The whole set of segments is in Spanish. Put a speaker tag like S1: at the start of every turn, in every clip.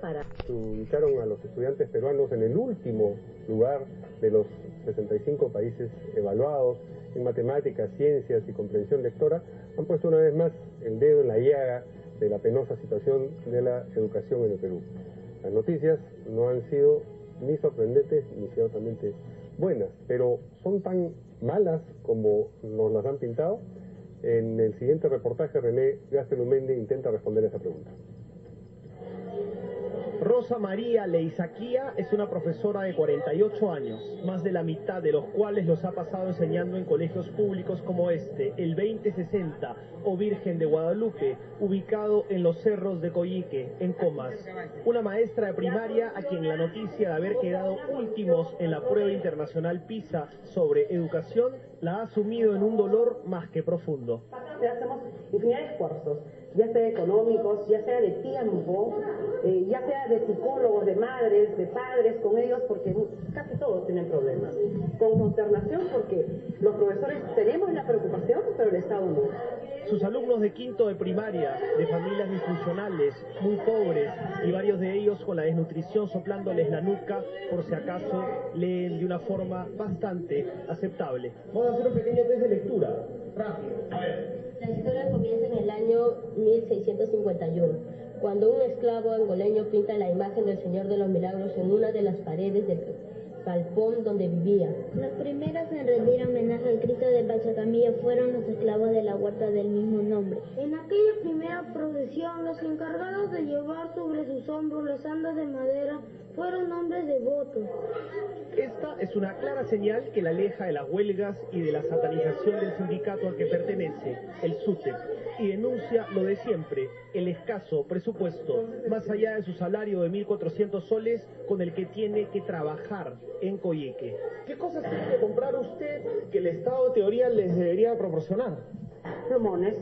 S1: para...
S2: Ubicaron a los estudiantes peruanos en el último lugar de los 65 países evaluados en matemáticas, ciencias y comprensión lectora. Han puesto una vez más el dedo en la llaga de la penosa situación de la educación en el Perú. Las noticias no han sido ni sorprendentes ni ciertamente buenas, pero son tan malas como nos las han pintado. En el siguiente reportaje, René Gastelumendi intenta responder a esa pregunta.
S3: Rosa María Leizaquía es una profesora de 48 años, más de la mitad de los cuales los ha pasado enseñando en colegios públicos como este, el 2060 o Virgen de Guadalupe, ubicado en los cerros de Coyique, en Comas. Una maestra de primaria a quien la noticia de haber quedado últimos en la prueba internacional PISA sobre educación la ha sumido en un dolor más que profundo.
S4: Hacemos infinidad de esfuerzos, ya sea económicos, ya sea de tiempo, ya sea de psicólogos, de madres, de padres con ellos, porque casi todos tienen problemas. Con consternación porque los profesores tenemos la preocupación, pero el Estado no.
S3: Sus alumnos de quinto de primaria, de familias disfuncionales, muy pobres, y varios de ellos con la desnutrición soplándoles la nuca, por si acaso, leen de una forma bastante aceptable. Vamos a hacer un pequeño test de lectura. Rápido, a ver.
S5: La historia comienza en el año 1651, cuando un esclavo angoleño pinta la imagen del Señor de los Milagros en una de las paredes del galpón donde vivía.
S6: Los primeros en rendir homenaje al Cristo de Pachacamilla fueron los esclavos de la huerta del mismo nombre. En aquella primera procesión, los encargados de llevar sobre sus hombros los andas de madera fueron hombres devotos.
S3: Esta es una clara señal que la aleja de las huelgas y de la satanización del sindicato al que pertenece, el SUTEP, y denuncia lo de siempre, el escaso presupuesto, más allá de su salario de 1.400 soles con el que tiene que trabajar en Coyique. ¿Qué cosas tiene que comprar usted que el Estado en teoría les debería proporcionar?
S4: Plumones,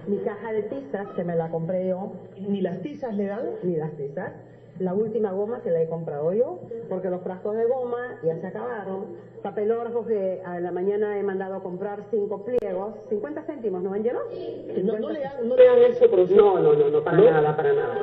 S4: mi caja de tizas, que me la compré yo.
S3: ¿Ni las tizas le dan?
S4: Ni las tizas. La última goma que la he comprado yo, porque los frascos de goma ya se acabaron. Papelógrafos que a la mañana he mandado a comprar 5 pliegos, 50 céntimos, ¿no, Angelo?
S3: No le dan eso, profesor.
S4: No, para nada, para nada.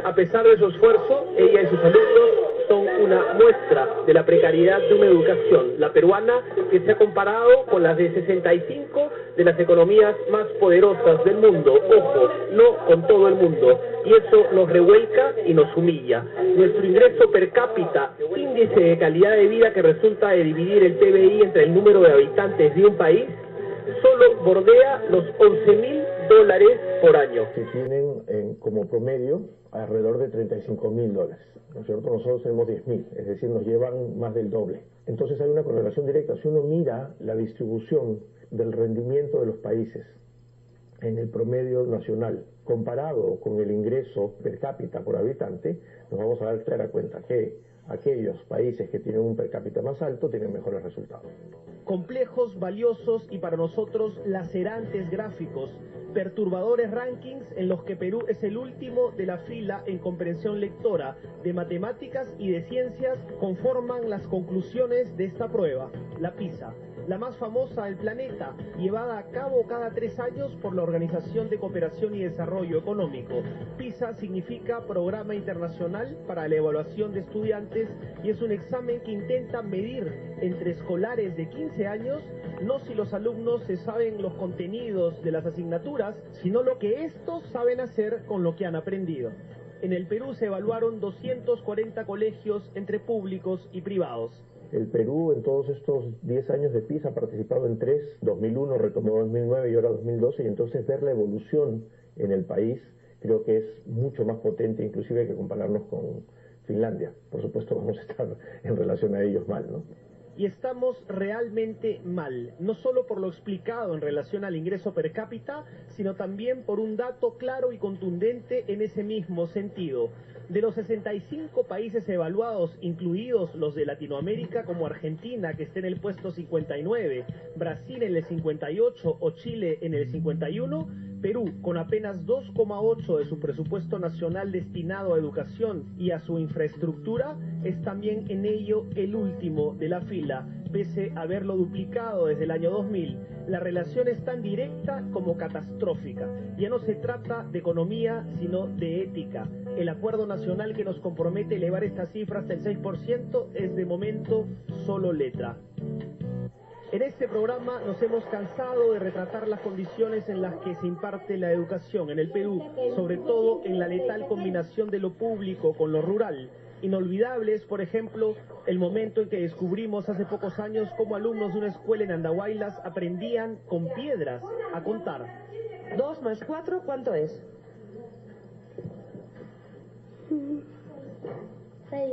S3: A pesar de su esfuerzo, ella y sus alumnos son una muestra de la precariedad de una educación, la peruana, que se ha comparado con las de 65 de las economías más poderosas del mundo. Ojo, no con todo el mundo. Y eso nos revuelca y nos humilla. Nuestro ingreso per cápita, índice de calidad de vida que resulta de dividir el PBI entre el número de habitantes de un país, solo bordea los $11.000 por año.
S7: Que tienen como promedio alrededor de $35.000, ¿no es cierto? Nosotros tenemos 10.000, es decir, nos llevan más del doble. Entonces hay una correlación directa. Si uno mira la distribución del rendimiento de los países en el promedio nacional, comparado con el ingreso per cápita por habitante, nos vamos a dar clara cuenta que aquellos países que tienen un per cápita más alto tienen mejores resultados.
S3: Complejos, valiosos y para nosotros lacerantes gráficos, perturbadores rankings en los que Perú es el último de la fila en comprensión lectora, de matemáticas y de ciencias conforman las conclusiones de esta prueba, la PISA, la más famosa del planeta, llevada a cabo cada 3 años por la Organización de Cooperación y Desarrollo Económico. PISA significa Programa Internacional para la Evaluación de Estudiantes y es un examen que intenta medir entre escolares de 15 años no si los alumnos se saben los contenidos de las asignaturas, sino lo que estos saben hacer con lo que han aprendido. En el Perú se evaluaron 240 colegios entre públicos y privados.
S7: El Perú en todos estos 10 años de PISA ha participado en 3, 2001, retomó 2009 y ahora 2012, y entonces ver la evolución en el país creo que es mucho más potente, inclusive que compararnos con Finlandia. Por supuesto vamos a estar en relación a ellos mal, ¿no?
S3: Y estamos realmente mal, no solo por lo explicado en relación al ingreso per cápita, sino también por un dato claro y contundente en ese mismo sentido. De los 65 países evaluados, incluidos los de Latinoamérica como Argentina, que está en el puesto 59, Brasil en el 58 o Chile en el 51, Perú, con apenas 2,8 de su presupuesto nacional destinado a educación y a su infraestructura, es también en ello el último de la fila, pese a haberlo duplicado desde el año 2000. La relación es tan directa como catastrófica. Ya no se trata de economía, sino de ética. El acuerdo nacional que nos compromete a elevar esta cifra hasta el 6% es de momento solo letra. En este programa nos hemos cansado de retratar las condiciones en las que se imparte la educación en el Perú, sobre todo en la letal combinación de lo público con lo rural. Inolvidable es, por ejemplo, el momento en que descubrimos hace pocos años cómo alumnos de una escuela en Andahuaylas aprendían con piedras a contar.
S4: 2 más 4, ¿cuánto es?
S6: 6.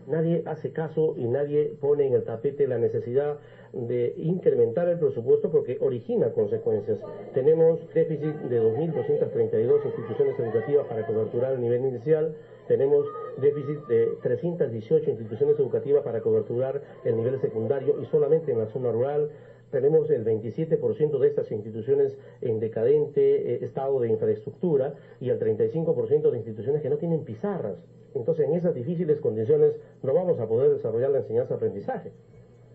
S1: Nadie hace caso y nadie pone en el tapete la necesidad de incrementar el presupuesto porque origina consecuencias. Tenemos déficit de 2.232 instituciones educativas para coberturar el nivel inicial, tenemos déficit de 318 instituciones educativas para coberturar el nivel secundario y solamente en la zona rural tenemos el 27% de estas instituciones en decadente estado de infraestructura y el 35% de instituciones que no tienen pizarras. Entonces, en esas difíciles condiciones no vamos a poder desarrollar la enseñanza-aprendizaje.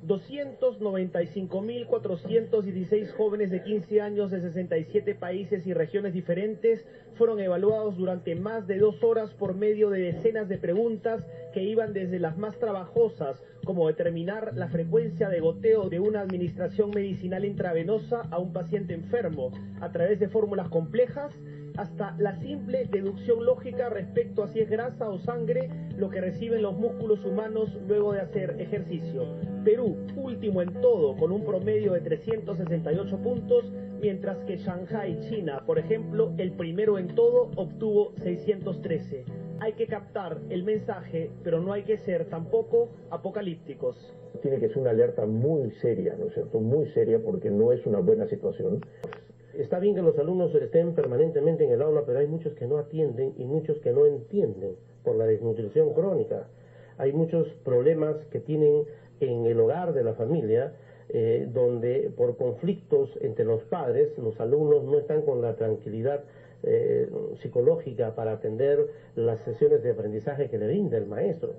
S3: 295.416 jóvenes de 15 años de 67 países y regiones diferentes fueron evaluados durante más de 2 horas por medio de decenas de preguntas que iban desde las más trabajosas, como determinar la frecuencia de goteo de una administración medicinal intravenosa a un paciente enfermo, a través de fórmulas complejas, hasta la simple deducción lógica respecto a si es grasa o sangre lo que reciben los músculos humanos luego de hacer ejercicio. Perú, último en todo, con un promedio de 368 puntos, mientras que Shanghái, China, por ejemplo, el primero en todo, obtuvo 613. Hay que captar el mensaje, pero no hay que ser tampoco apocalípticos.
S7: Tiene que ser una alerta muy seria, ¿no es cierto? Muy seria, porque no es una buena situación.
S1: Está bien que los alumnos estén permanentemente en el aula, pero hay muchos que no atienden y muchos que no entienden por la desnutrición crónica. Hay muchos problemas que tienen en el hogar de la familia, donde por conflictos entre los padres, los alumnos no están con la tranquilidad psicológica para atender las sesiones de aprendizaje que le brinda el maestro.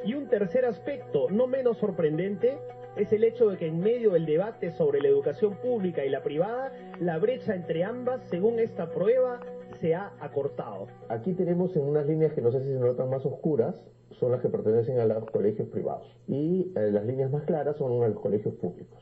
S3: Y un tercer aspecto, no menos sorprendente, es el hecho de que en medio del debate sobre la educación pública y la privada, la brecha entre ambas, según esta prueba, se ha acortado.
S7: Aquí tenemos en unas líneas que no sé si se notan más oscuras, son las que pertenecen a los colegios privados. Y las líneas más claras son a los colegios públicos.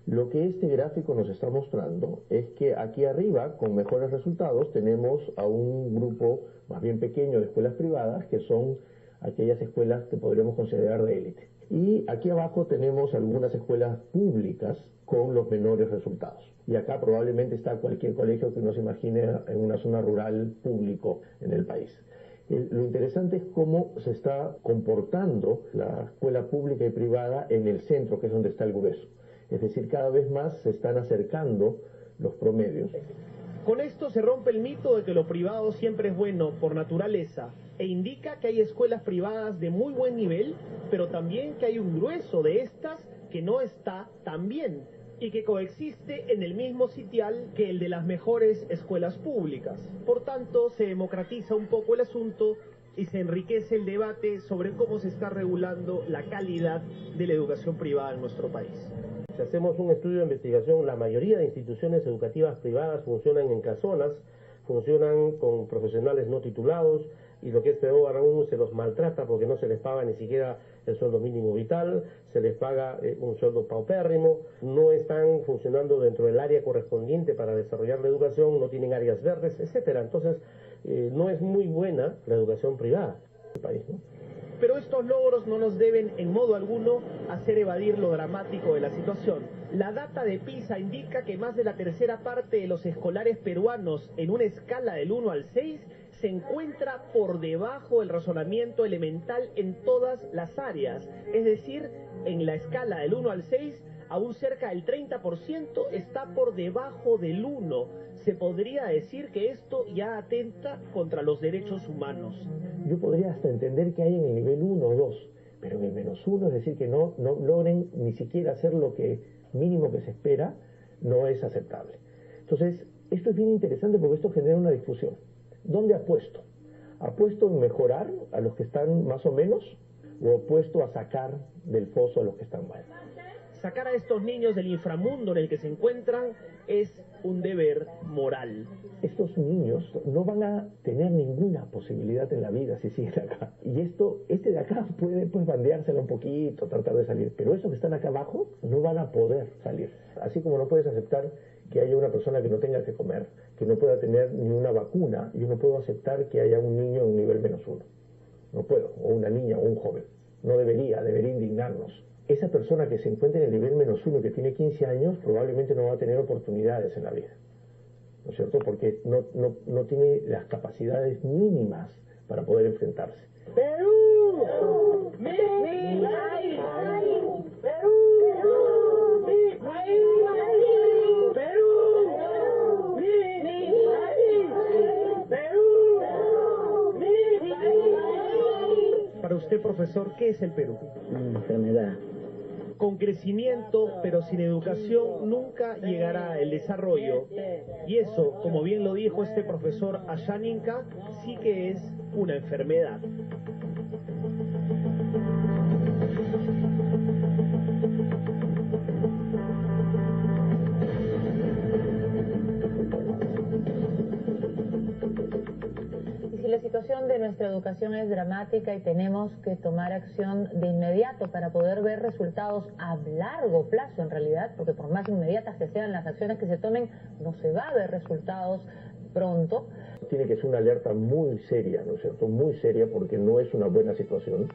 S7: Lo que este gráfico nos está mostrando es que aquí arriba, con mejores resultados, tenemos a un grupo más bien pequeño de escuelas privadas, que son aquellas escuelas que podríamos considerar de élite. Y aquí abajo tenemos algunas escuelas públicas con los menores resultados. Y acá probablemente está cualquier colegio que uno se imagine en una zona rural público en el país. Lo interesante es cómo se está comportando la escuela pública y privada en el centro, que es donde está el grueso. Es decir, cada vez más se están acercando los promedios.
S3: Con esto se rompe el mito de que lo privado siempre es bueno por naturaleza e indica que hay escuelas privadas de muy buen nivel, pero también que hay un grueso de estas que no está tan bien y que coexiste en el mismo sitial que el de las mejores escuelas públicas. Por tanto, se democratiza un poco el asunto y se enriquece el debate sobre cómo se está regulando la calidad de la educación privada en nuestro país.
S1: Si hacemos un estudio de investigación, la mayoría de instituciones educativas privadas funcionan en casonas, funcionan con profesionales no titulados y lo que es peor aún, se los maltrata porque no se les paga ni siquiera el sueldo mínimo vital, se les paga un sueldo paupérrimo, no están funcionando dentro del área correspondiente para desarrollar la educación, no tienen áreas verdes, etcétera. Entonces, no es muy buena la educación privada en el país, ¿no?
S3: Pero estos logros no nos deben en modo alguno hacer evadir lo dramático de la situación. La data de PISA indica que más de la tercera parte de los escolares peruanos en una escala del 1 al 6 se encuentra por debajo del razonamiento elemental en todas las áreas. Es decir, en la escala del 1 al 6, aún cerca del 30% está por debajo del 1. Se podría decir que esto ya atenta contra los derechos humanos.
S7: Yo podría hasta entender que hay en el nivel 1 o 2, pero en el menos 1, es decir, que no logren ni siquiera hacer lo que mínimo que se espera, no es aceptable. Entonces, esto es bien interesante porque esto genera una discusión. ¿Dónde apuesto? ¿Apuesto en mejorar a los que están más o menos o apuesto a sacar del pozo a los que están mal?
S3: Sacar a estos niños del inframundo en el que se encuentran es un deber moral.
S7: Estos niños no van a tener ninguna posibilidad en la vida si siguen acá. Y este de acá puede pues bandeársela un poquito, tratar de salir. Pero esos que están acá abajo no van a poder salir. Así como no puedes aceptar que haya una persona que no tenga que comer, que no pueda tener ni una vacuna, yo no puedo aceptar que haya un niño en un nivel -1. No puedo, o una niña o un joven. No debería indignarnos. Esa persona que se encuentra en el nivel -1 y que tiene 15 años probablemente no va a tener oportunidades en la vida, ¿no es cierto? Porque no tiene las capacidades mínimas para poder enfrentarse.
S8: ¡Perú! ¡Mi país! ¡Perú! ¡Mi país! ¡Perú! ¡Mi país! ¡Perú! ¡Mi país!
S3: Para usted, profesor, ¿qué es el Perú?
S9: Una enfermedad.
S3: Con crecimiento, pero sin educación, nunca llegará el desarrollo. Y eso, como bien lo dijo este profesor Ayaninka, sí que es una enfermedad.
S10: La situación de nuestra educación es dramática y tenemos que tomar acción de inmediato para poder ver resultados a largo plazo en realidad, porque por más inmediatas que sean las acciones que se tomen, no se va a ver resultados pronto.
S7: Tiene que ser una alerta muy seria, ¿no es cierto? Muy seria, porque no es una buena situación.